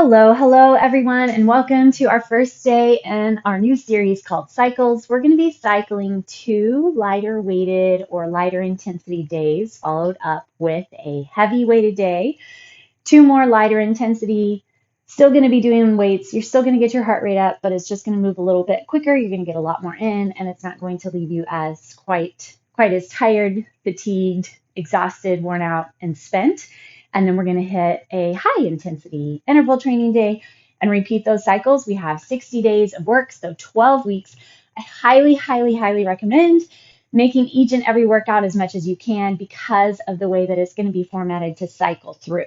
Hello everyone, and welcome to our first day in our new series called Cycles. We're going to be cycling 2 lighter weighted or lighter intensity days, followed up with a heavy weighted day, 2 more lighter intensity. Still going to be doing weights. You're still going to get your heart rate up, but it's just going to move a little bit quicker. You're going to get a lot more in, and it's not going to leave you as quite as tired, fatigued, exhausted, worn out, and spent. And then we're going to hit a high intensity interval training day and repeat those cycles. We have 60 days of work, so 12 weeks. I highly recommend making each and every workout as much as you can because of the way that it's going to be formatted to cycle through.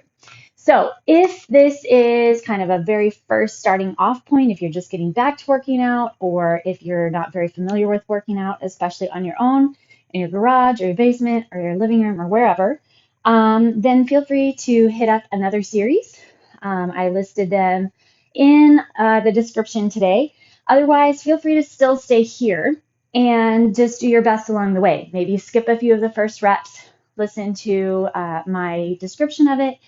So if this is kind of a very first starting off point, if you're just getting back to working out, or if you're not very familiar with working out, especially on your own, in your garage or your basement or your living room or wherever, then feel free to hit up another series. I listed them in the description today. Otherwise, feel free to still stay here and just do your best along the way. Maybe skip a few of the first reps, listen to my description of it,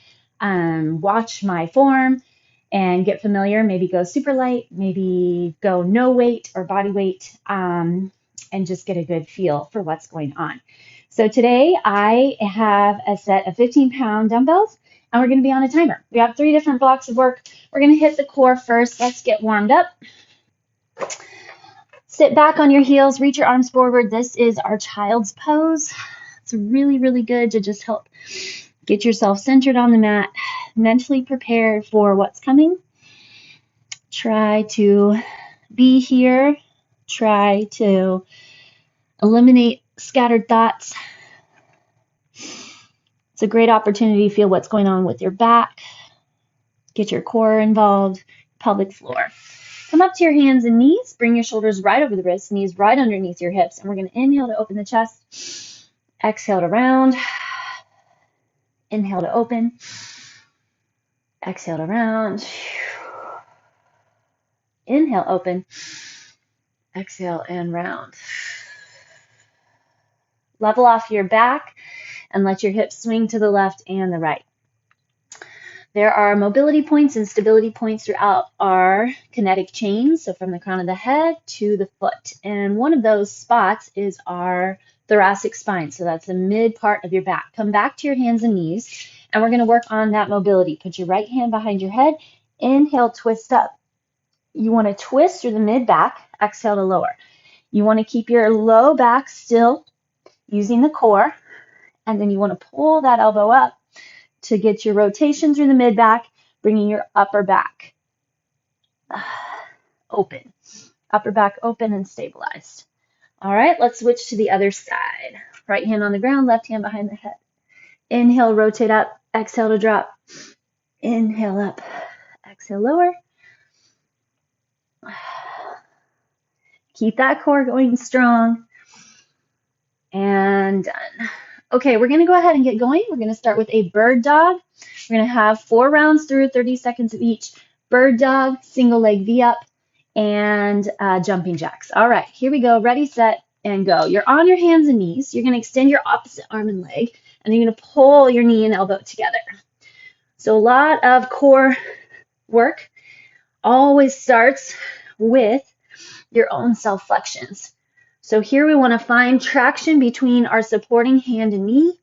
watch my form and get familiar. Maybe go super light, maybe go no weight or body weight, and just get a good feel for what's going on. So today I have a set of 15-pound dumbbells, and we're going to be on a timer. We have 3 different blocks of work. We're going to hit the core first. Let's get warmed up. Sit back on your heels, reach your arms forward. This is our child's pose. It's really good to just help get yourself centered on the mat, mentally prepared for what's coming. Try to be here. Try to eliminate scattered thoughts. It's a great opportunity to feel what's going on with your back. Get your core involved, pelvic floor. Come up to your hands and knees. Bring your shoulders right over the wrists, knees right underneath your hips. And we're going to inhale to open the chest. Exhale to round. Inhale to open. Exhale to round. Inhale, open. Exhale and round. Level off your back and let your hips swing to the left and the right. There are mobility points and stability points throughout our kinetic chain, so from the crown of the head to the foot. And one of those spots is our thoracic spine, so that's the mid part of your back. Come back to your hands and knees, and we're going to work on that mobility. Put your right hand behind your head. Inhale, twist up. You want to twist through the mid back. Exhale to lower. You want to keep your low back still using the core, and then you want to pull that elbow up to get your rotation through the mid back, bringing your upper back open. Upper back open and stabilized. All right, let's switch to the other side. Right hand on the ground, left hand behind the head. Inhale, rotate up. Exhale to drop. Inhale up. Exhale, lower. Keep that core going strong. And done. Okay, we're going to go ahead and get going. We're going to start with a bird dog. We're going to have 4 rounds through, 30 seconds of each. Bird dog, single leg V up, and jumping jacks. All right, here we go. Ready, set, and go. You're on your hands and knees. You're going to extend your opposite arm and leg, and you're going to pull your knee and elbow together. So a lot of core work always starts with your own self flexions. So here we want to find traction between our supporting hand and knee.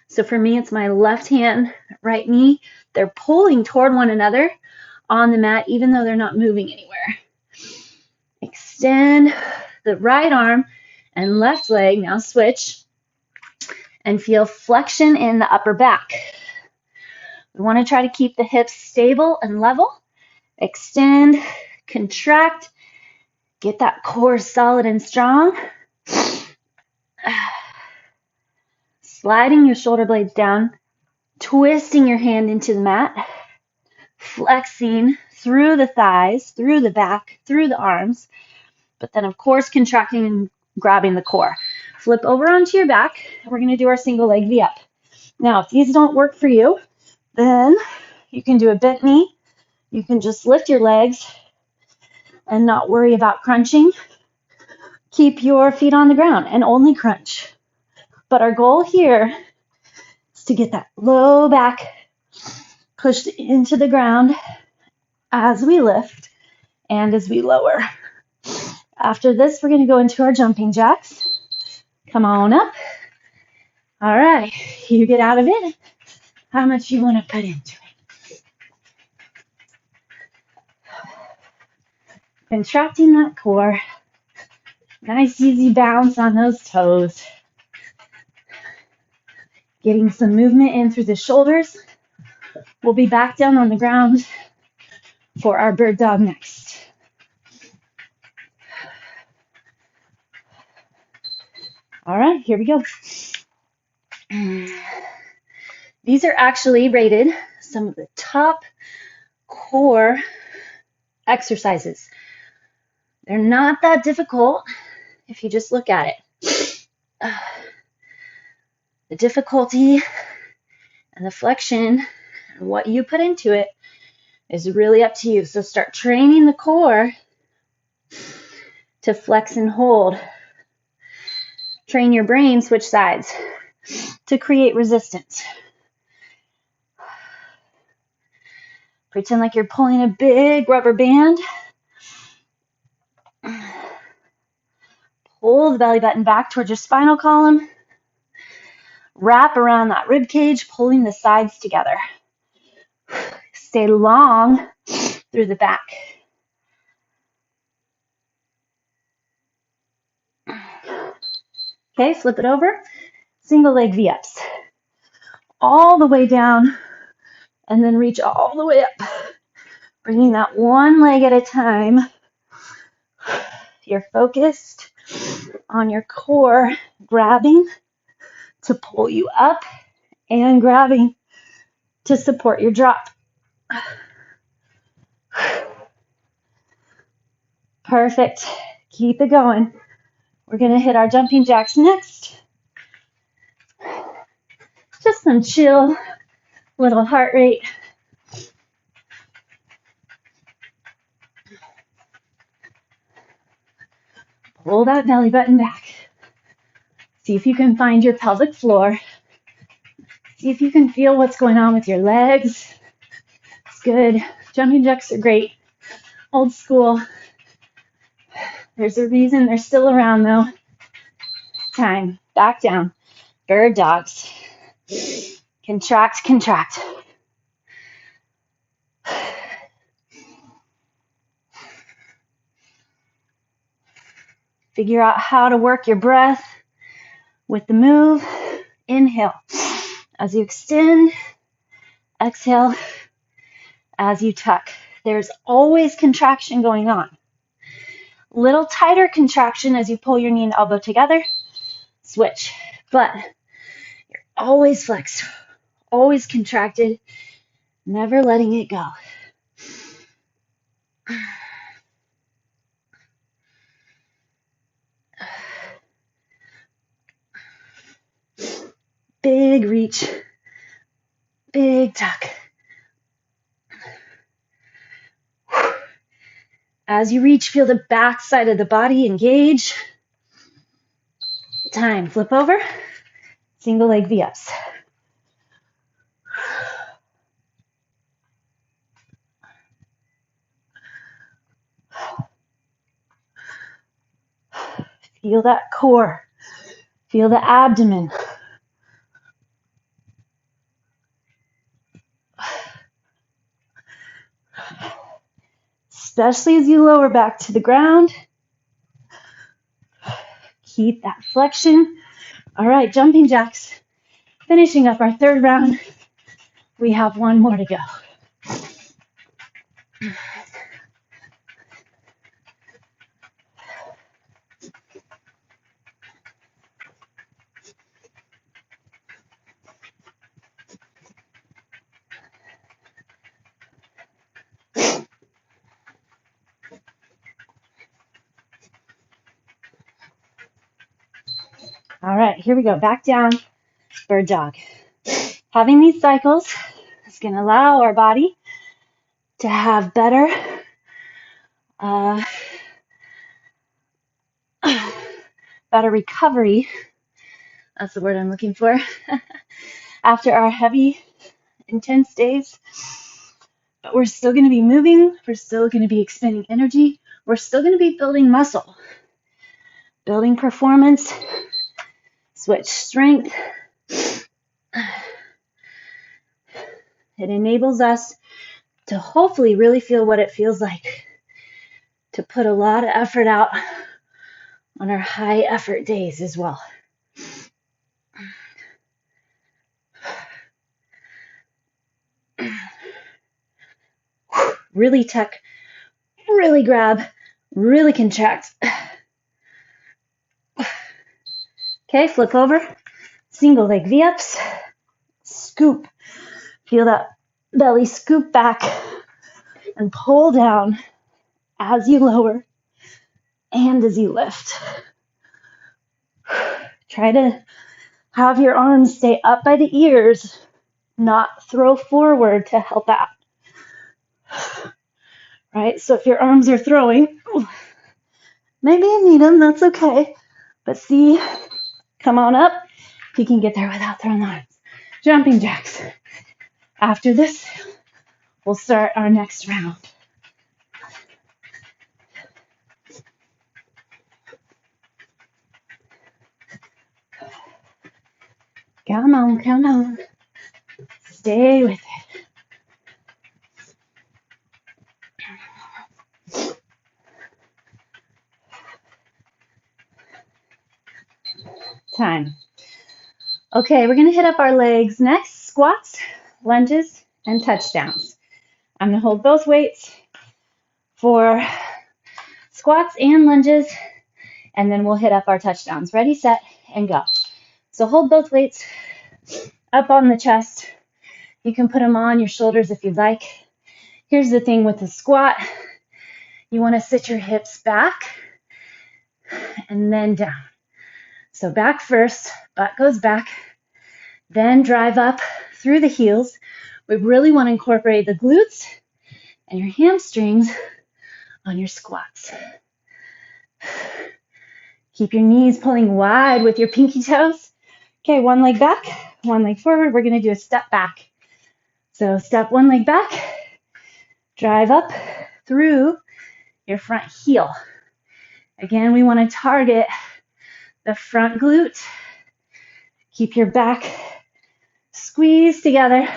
So for me, it's my left hand, right knee. They're pulling toward one another on the mat, even though they're not moving anywhere. Extend the right arm and left leg. Now switch and feel flexion in the upper back. We want to try to keep the hips stable and level. Extend, contract. Get that core solid and strong. Sliding your shoulder blades down, twisting your hand into the mat, flexing through the thighs, through the back, through the arms, but then of course contracting and grabbing the core. Flip over onto your back, and we're going to do our single leg V up. Now, if these don't work for you, then you can do a bent knee. You can just lift your legs and not worry about crunching. Keep your feet on the ground and only crunch. But our goal here is to get that low back pushed into the ground as we lift and as we lower. After this, we're going to go into our jumping jacks. Come on up. All right, you get out of it how much you want to put into it. Contracting that core. Nice easy bounce on those toes. Getting some movement in through the shoulders. We'll be back down on the ground for our bird dog next. All right, here we go. These are actually rated some of the top core exercises. They're not that difficult if you just look at it. The difficulty and the flexion and what you put into it is really up to you. So start training the core to flex and hold. Train your brain, switch sides to create resistance. Pretend like you're pulling a big rubber band. Pull the belly button back towards your spinal column. Wrap around that rib cage, pulling the sides together. Stay long through the back. Okay, flip it over. Single leg V-ups. All the way down and then reach all the way up. Bringing that one leg at a time. You're focused on your core grabbing to pull you up and grabbing to support your drop. Perfect. Keep it going. We're going to hit our jumping jacks next. Just some chill little heart rate. Pull that belly button back. See if you can find your pelvic floor. See if you can feel what's going on with your legs. It's good. Jumping jacks are great. Old school. There's a reason they're still around though. Time. Back down. Bird dogs. Contract, contract. Figure out how to work your breath with the move. Inhale as you extend. Exhale as you tuck. There's always contraction going on. Little tighter contraction as you pull your knee and elbow together. Switch. But you're always flexed, always contracted, never letting it go. Big reach, big tuck. As you reach, feel the back side of the body engage. Time. Flip over. Single leg V-ups. Feel that core. Feel the abdomen. Especially as you lower back to the ground. Keep that flexion. All right, jumping jacks. Finishing up our third round. We have one more to go. All right, here we go. Back down, bird dog. Having these cycles is going to allow our body to have better recovery. That's the word I'm looking for. After our heavy, intense days. But we're still going to be moving. We're still going to be expending energy. We're still going to be building muscle, building performance, switch strength. It enables us to hopefully really feel what it feels like to put a lot of effort out on our high effort days as well. Really tuck, really grab, really contract. Okay, flip over, single leg V-ups, scoop. Feel that belly scoop back and pull down as you lower and as you lift. Try to have your arms stay up by the ears, not throw forward to help out. Right? So if your arms are throwing, maybe you need them, that's okay. But see, come on up. You can get there without throwing the arms. Jumping jacks. After this, we'll start our next round. Come on, come on. Stay with it. Time. Okay, we're going to hit up our legs next. Squats, lunges, and touchdowns. I'm going to hold both weights for squats and lunges, and then we'll hit up our touchdowns. Ready, set, and go. So hold both weights up on the chest. You can put them on your shoulders if you'd like. Here's the thing with the squat. You want to sit your hips back and then down. So back first, butt goes back, then drive up through the heels. We really want to incorporate the glutes and your hamstrings on your squats. Keep your knees pulling wide with your pinky toes. Okay, one leg back, one leg forward. We're going to do a step back. So step one leg back, drive up through your front heel. Again, we want to target the front glute. Keep your back squeezed together,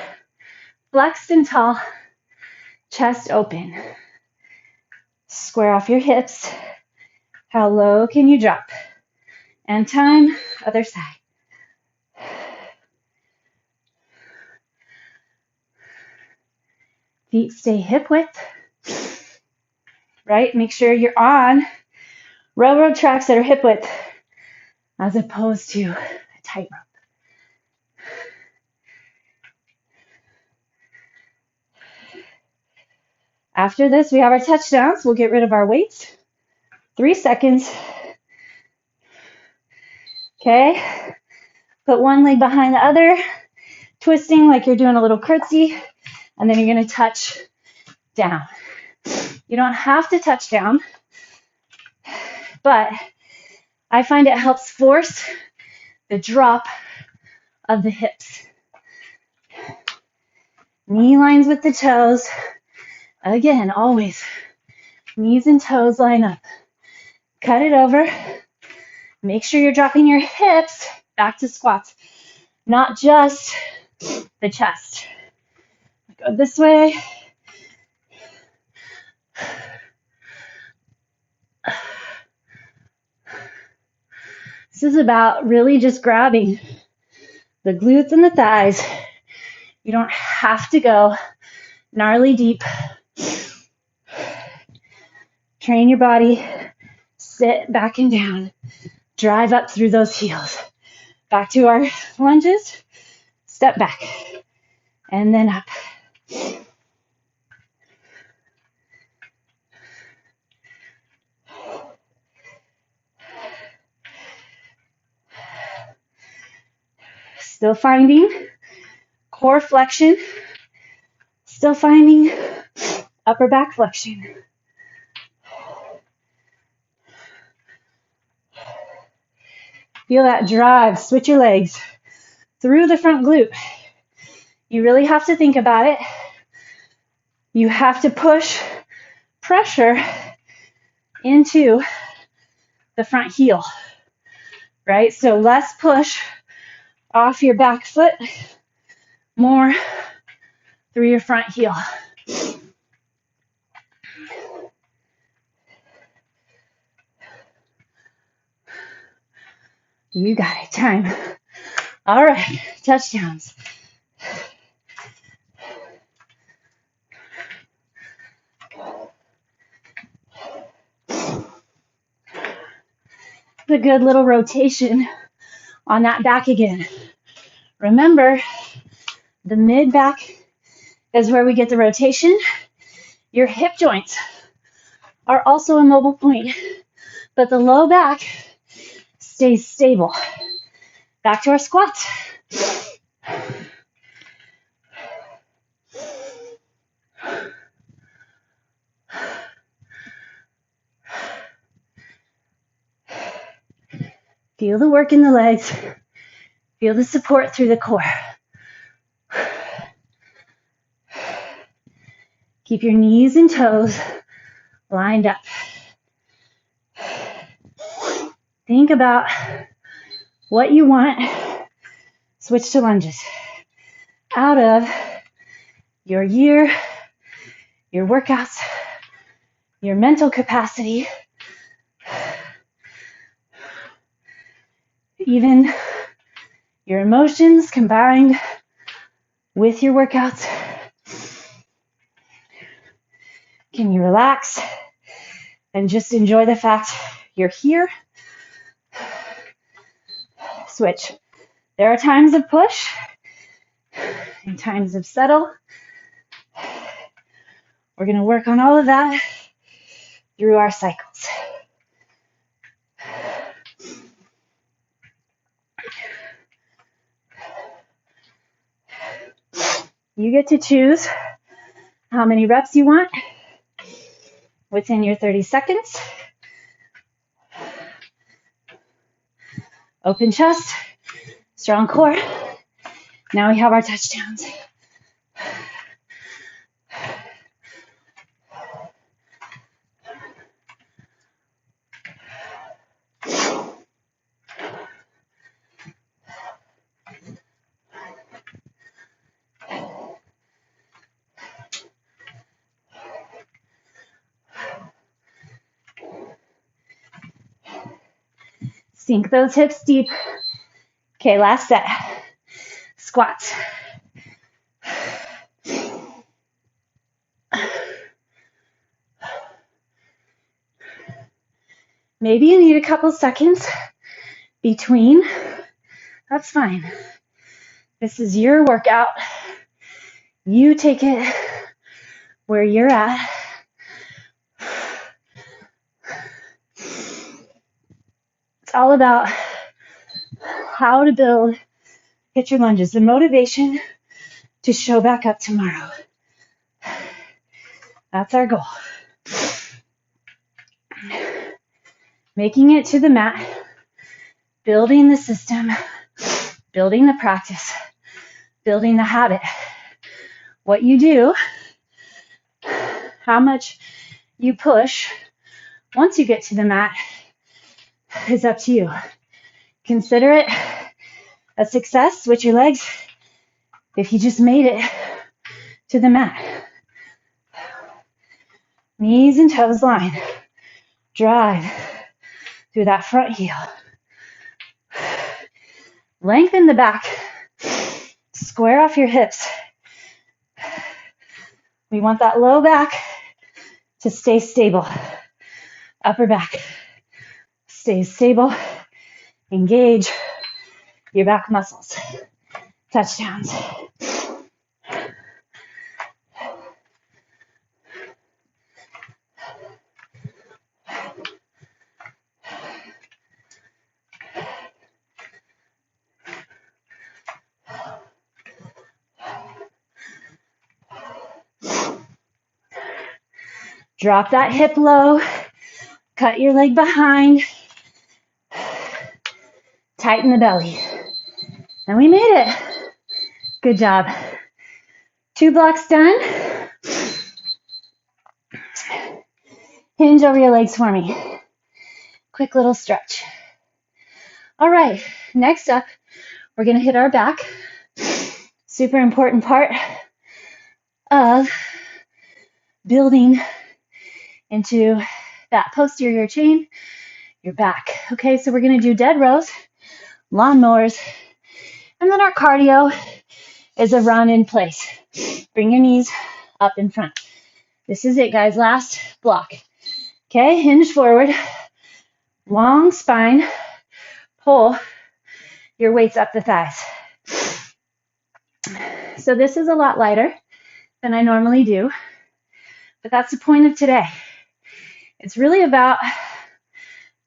flexed and tall, chest open. Square off your hips. How low can you drop? And time, other side. Feet stay hip width, right? Make sure you're on railroad tracks that are hip width as opposed to a tightrope. After this, we have our touchdowns. We'll get rid of our weights. 3 seconds. Okay. Put one leg behind the other, twisting like you're doing a little curtsy, and then you're going to touch down. You don't have to touch down, but I find it helps force the drop of the hips. Knee lines with the toes. Again, always knees and toes line up. Cut it over. Make sure you're dropping your hips back to squats, not just the chest. Go this way. This is about really just grabbing the glutes and the thighs. You don't have to go gnarly deep. Train your body, sit back and down, drive up through those heels. Back to our lunges, step back, and then up. Still finding core flexion, still finding upper back flexion. Feel that drive, switch your legs through the front glute. You really have to think about it You have to push pressure into the front heel, right? So less push off your back foot, more through your front heel. You got it. Time. All right. Touchdowns. A good little rotation on that back again. Remember, the mid back is where we get the rotation. Your hip joints are also a mobile point, but the low back stays stable. Back to our squats. Feel the work in the legs. Feel the support through the core. Keep your knees and toes lined up. Think about what you want. Switch to lunges. Out of your year, your workouts, your mental capacity, even your emotions combined with your workouts. Can you relax and just enjoy the fact you're here? Switch. There are times of push and times of settle. We're going to work on all of that through our cycles. You get to choose how many reps you want within your 30 seconds. Open chest, strong core. Now we have our touchdowns. Sink those hips deep. Okay, last set. Squats. Maybe you need a couple seconds between. That's fine. This is your workout. You take it where you're at. It's all about how to build hit your lunges, the motivation to show back up tomorrow. That's our goal. Making it to the mat, building the system, building the practice, building the habit. What you do, how much you push once you get to the mat is up to you. Consider it a success. Switch your legs if you just made it to the mat. Knees and toes line. Drive through that front heel. Lengthen the back. Square off your hips. We want that low back to stay stable. Upper back stays stable. Engage your back muscles. Touchdowns. Drop that hip low. Cut your leg behind. Tighten the belly. And we made it. Good job. 2 blocks done. Hinge over your legs for me. Quick little stretch. All right, next up, we're going to hit our back. Super important part of building into that posterior chain, your back. Okay, so we're going to do dead rows, lawnmowers, and then our cardio is a run in place. Bring your knees up in front. This is it, guys. Last block. Okay, hinge forward, long spine, pull your weights up the thighs. So this is a lot lighter than I normally do, but that's the point of today. It's really about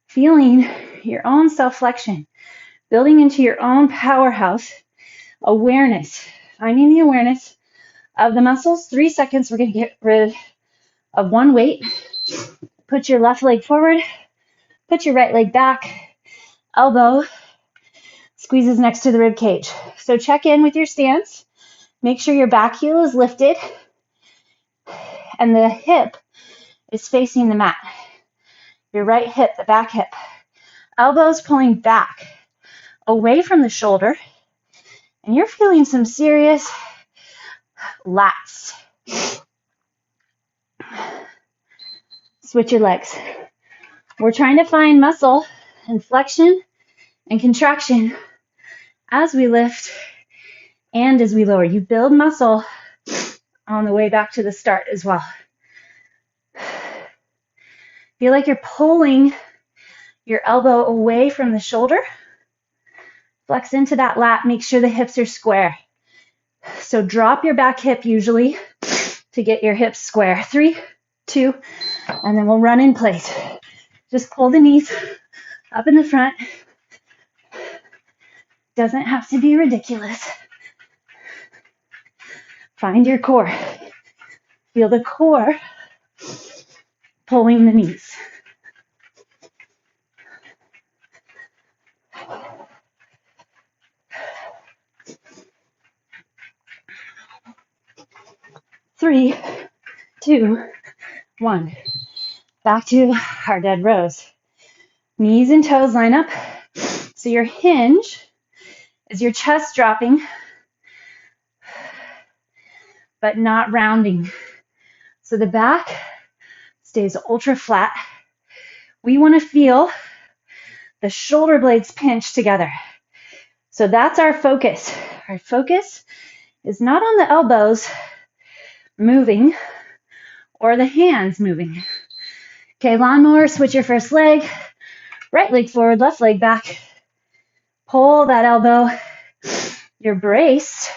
feeling your own self-flexion, building into your own powerhouse awareness, finding the awareness of the muscles. 3 seconds, we're going to get rid of one weight. Put your left leg forward, put your right leg back, elbow squeezes next to the rib cage. So check in with your stance. Make sure your back heel is lifted and the hip is facing the mat. Your right hip, the back hip. Elbows pulling back away from the shoulder. And you're feeling some serious lats. Switch your legs. We're trying to find muscle and flexion and contraction as we lift and as we lower. You build muscle on the way back to the start as well. Feel like you're pulling your elbow away from the shoulder. Flex into that lat. Make sure the hips are square. So drop your back hip usually to get your hips square. 3, 2, and then we'll run in place. Just pull the knees up in the front. Doesn't have to be ridiculous. Find your core. Feel the core pulling the knees. Three, 2, 1. Back to our dead rows. Knees and toes line up. So your hinge is your chest dropping, but not rounding. So the back stays ultra flat. We want to feel the shoulder blades pinch together. So that's our focus. Our focus is not on the elbows moving or the hands moving. Okay, lawnmower, switch your first leg. Right leg forward, left leg back. Pull that elbow. You're braced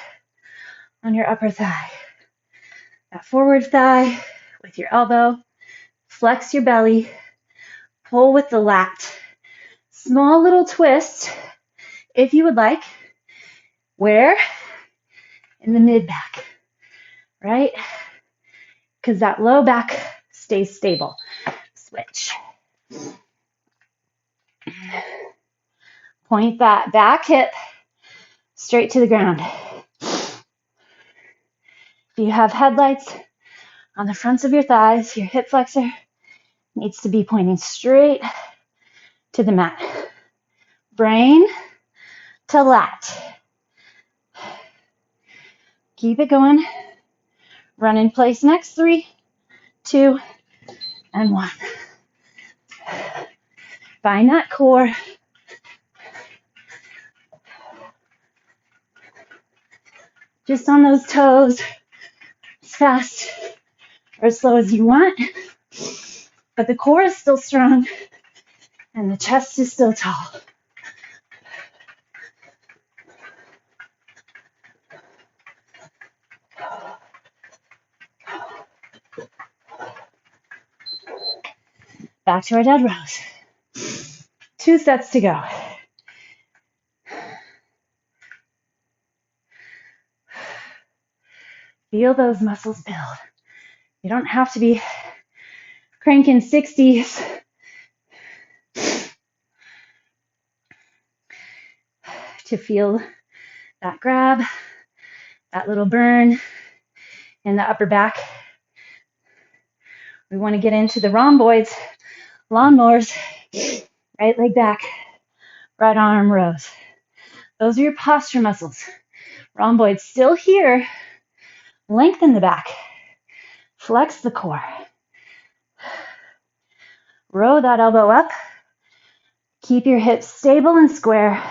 on your upper thigh. That forward thigh with your elbow. Flex your belly. Pull with the lat. Small little twist, if you would like. Where? In the mid back, right? Because that low back stays stable. Switch. Point that back hip straight to the ground. If you have headlights on the fronts of your thighs, your hip flexor needs to be pointing straight to the mat. Brain to lat. Keep it going. Run in place next. 3, 2, and 1. Find that core. Just on those toes, as fast or as slow as you want. But the core is still strong and the chest is still tall. Back to our dead rows. 2 sets to go. Feel those muscles build. You don't have to be cranking 60s. To feel that grab, that little burn in the upper back. We want to get into the rhomboids, lawnmowers, right leg back, right arm rows. Those are your posture muscles. Rhomboids still here. Lengthen the back. Flex the core. Row that elbow up. Keep your hips stable and square.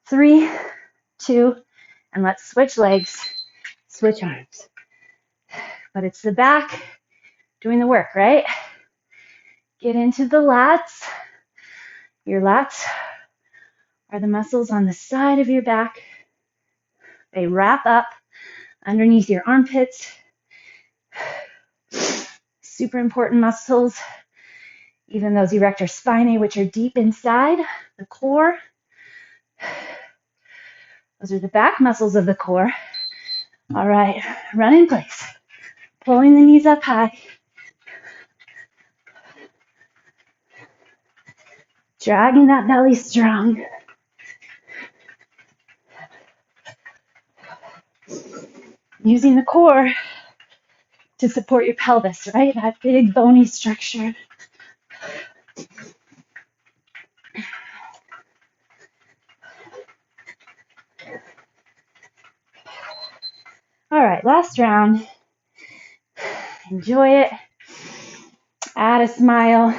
3, 2, and let's switch legs, switch arms. But it's the back doing the work, right? Get into the lats. Your lats are the muscles on the side of your back. They wrap up underneath your armpits. Super important muscles, even those erector spinae, which are deep inside the core. Those are the back muscles of the core. All right, run in place. Pulling the knees up high. Dragging that belly strong. Using the core to support your pelvis, right? That big bony structure. All right, last round. Enjoy it. Add a smile.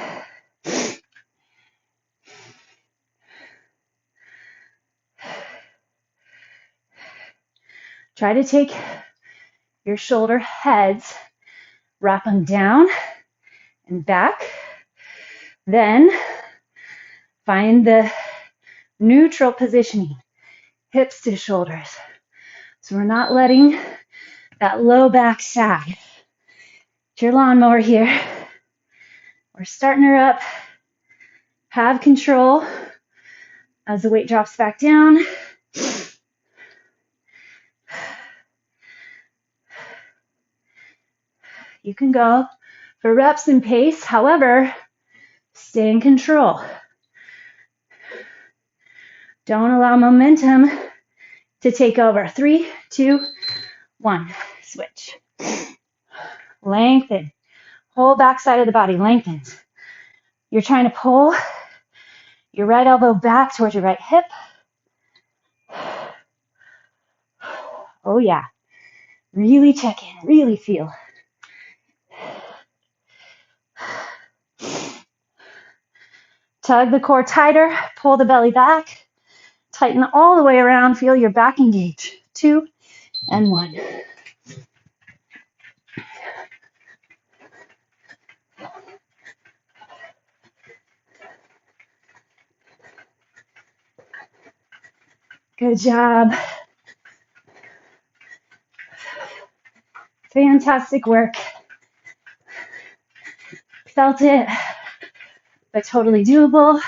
Try to take your shoulder heads, wrap them down and back. Then find the neutral positioning, hips to shoulders. So we're not letting that low back sag. It's your lawnmower here. We're starting her up. Have control as the weight drops back down. You can go for reps and pace. However, stay in control. Don't allow momentum to take over. 3, 2, 1. Switch. Lengthen. Whole back side of the body lengthens. You're trying to pull your right elbow back towards your right hip. Oh yeah. Really check in. Really feel. Tug the core tighter. Pull the belly back. Tighten all the way around. Feel your back engage. 2 and 1. Good job. Fantastic work. Felt it, but totally doable.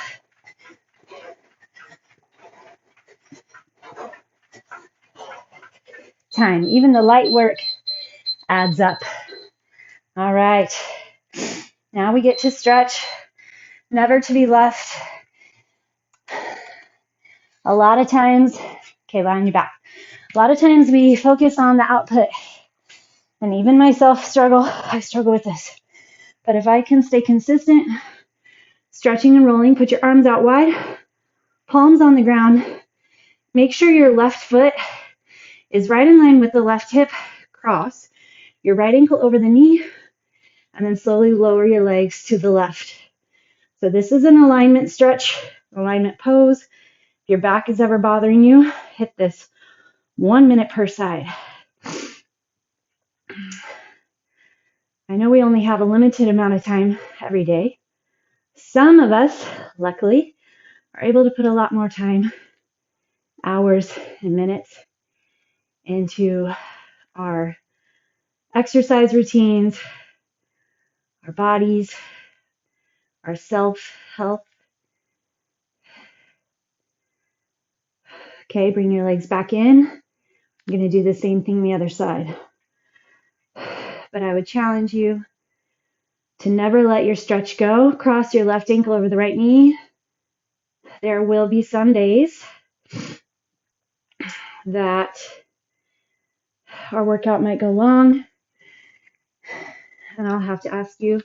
Time. Even the light work adds up. All right. Now we get to stretch. Never to be left. A lot of times, okay, lie on your back. A lot of times we focus on the output. And even myself I struggle with this. But if I can stay consistent, stretching and rolling, put your arms out wide, palms on the ground. Make sure your left foot is right in line with the left hip. Cross your right ankle over the knee, and then slowly lower your legs to the left. So this is an alignment stretch, alignment pose. If your back is ever bothering you, hit this 1 minute per side. I know we only have a limited amount of time every day. Some of us, luckily, are able to put a lot more time, hours and minutes, into our exercise routines, our bodies, our self-health. Okay, bring your legs back in. I'm going to do the same thing the other side. But I would challenge you to never let your stretch go. Cross your left ankle over the right knee. There will be some days that Our workout might go long, and I'll have to ask you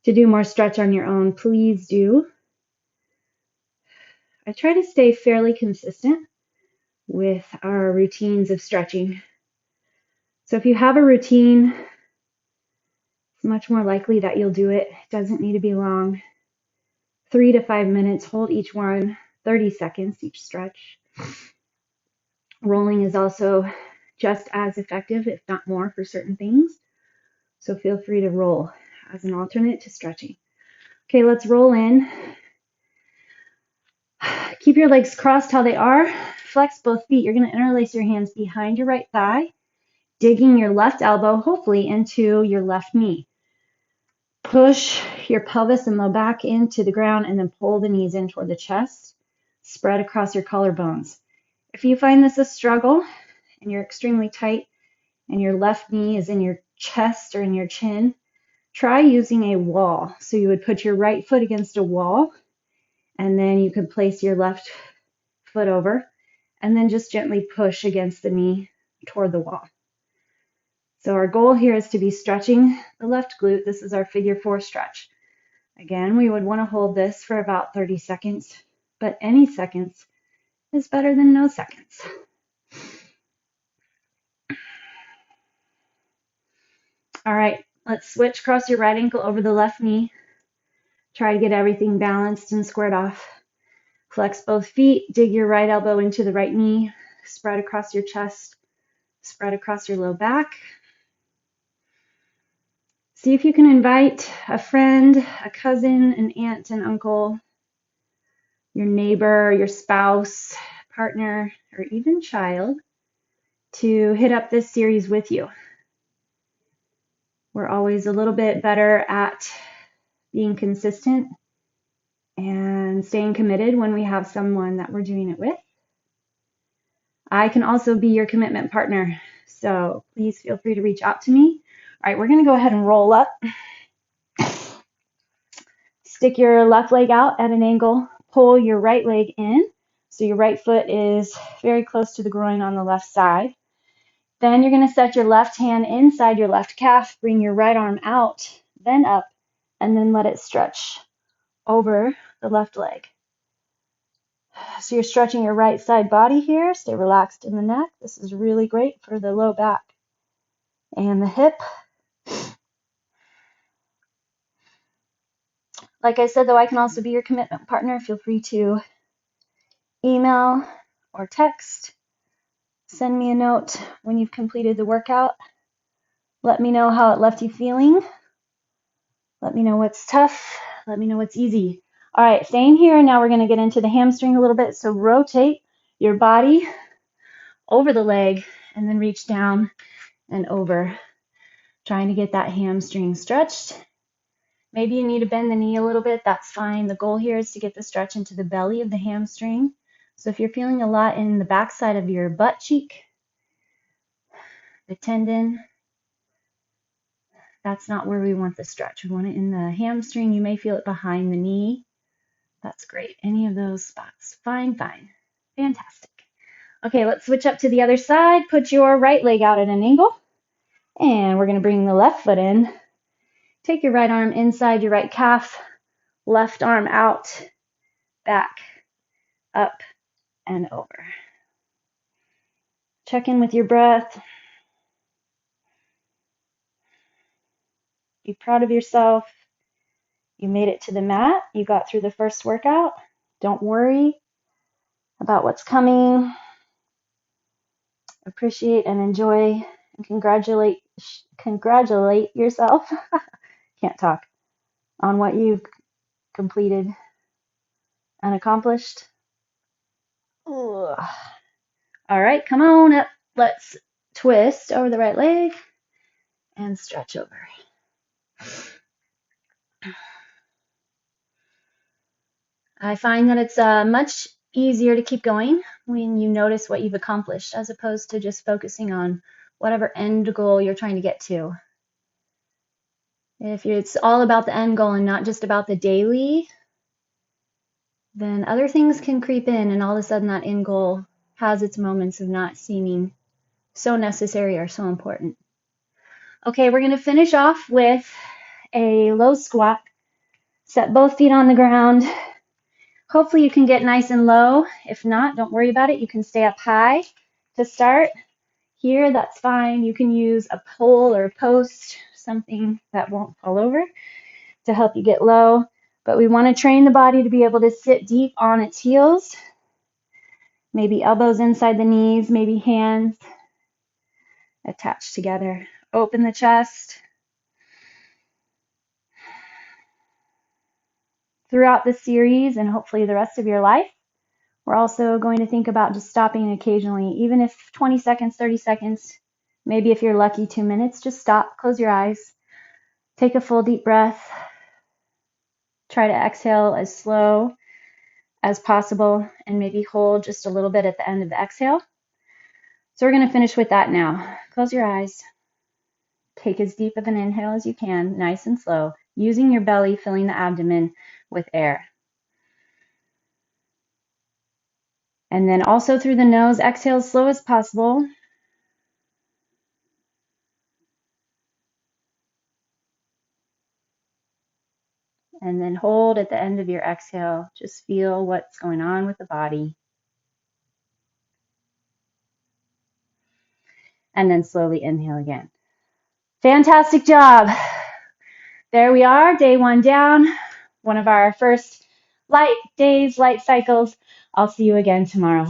to do more stretch on your own. Please do. I try to stay fairly consistent with our routines of stretching. So if you have a routine, it's much more likely that you'll do it. It doesn't need to be long. 3 to 5 minutes, hold each one, 30 seconds each stretch. Rolling is also just as effective, if not more, for certain things. So feel free to roll as an alternate to stretching. Okay, let's roll in. Keep your legs crossed how they are. Flex both feet. You're going to interlace your hands behind your right thigh, digging your left elbow, hopefully, into your left knee. Push your pelvis and low back into the ground and then pull the knees in toward the chest. Spread across your collarbones. If you find this a struggle and you're extremely tight and your left knee is in your chest or in your chin, try using a wall. So you would put your right foot against a wall and then you could place your left foot over and then just gently push against the knee toward the wall. So our goal here is to be stretching the left glute. This is our figure 4 stretch. Again, we would want to hold this for about 30 seconds, but any seconds is better than no seconds. All right, let's switch. Cross your right ankle over the left knee. Try to get everything balanced and squared off. Flex both feet. Dig your right elbow into the right knee. Spread across your chest. Spread across your low back. See if you can invite a friend, a cousin, an aunt, an uncle, your neighbor, your spouse, partner, or even child to hit up this series with you. We're always a little bit better at being consistent and staying committed when we have someone that we're doing it with. I can also be your commitment partner, so please feel free to reach out to me. All right, we're going to go ahead and roll up. Stick your left leg out at an angle. Pull your right leg in. So your right foot is very close to the groin on the left side. Then you're going to set your left hand inside your left calf. Bring your right arm out, then up, and then let it stretch over the left leg. So you're stretching your right side body here. Stay relaxed in the neck. This is really great for the low back and the hip. Like I said, though, I can also be your commitment partner. Feel free to email or text. Send me a note when you've completed the workout. Let me know how it left you feeling. Let me know what's tough. Let me know what's easy. All right, staying here. Now we're going to get into the hamstring a little bit. So rotate your body over the leg and then reach down and over, trying to get that hamstring stretched. Maybe you need to bend the knee a little bit. That's fine. The goal here is to get the stretch into the belly of the hamstring. So if you're feeling a lot in the backside of your butt cheek, the tendon, that's not where we want the stretch. We want it in the hamstring. You may feel it behind the knee. That's great. Any of those spots. Fine, fine. Fantastic. Okay, let's switch up to the other side. Put your right leg out at an angle. And we're going to bring the left foot in. Take your right arm inside your right calf. Left arm out, back, up, and over. Check in with your breath. Be proud of yourself. You made it to the mat. You got through the first workout. Don't worry about what's coming. Appreciate and enjoy and congratulate yourself. Can't talk. On what you've completed and accomplished. Ugh. All right, come on up. Let's twist over the right leg and stretch over. I find that it's much easier to keep going when you notice what you've accomplished as opposed to just focusing on whatever end goal you're trying to get to. If it's all about the end goal and not just about the daily, then other things can creep in and all of a sudden that end goal has its moments of not seeming So necessary or so important. Okay, we're going to finish off with a low squat. Set both feet on the ground. Hopefully you can get nice and low. If not, don't worry about it. You can stay up high to start. Here, that's fine. You can use a pole or a post, something that won't fall over to help you get low. But we want to train the body to be able to sit deep on its heels. Maybe elbows inside the knees, maybe hands attached together. Open the chest. Throughout the series and hopefully the rest of your life, we're also going to think about just stopping occasionally, even if 20 seconds, 30 seconds, maybe if you're lucky, 2 minutes, just stop, close your eyes, take a full deep breath, try to exhale as slow as possible, and maybe hold just a little bit at the end of the exhale. So we're going to finish with that now. Close your eyes. Take as deep of an inhale as you can, nice and slow, using your belly, filling the abdomen with air. And then also through the nose, exhale as slow as possible. And then hold at the end of your exhale. Just feel what's going on with the body. And then slowly inhale again. Fantastic job. There we are, day 1 down. One of our first light days, light cycles. I'll see you again tomorrow.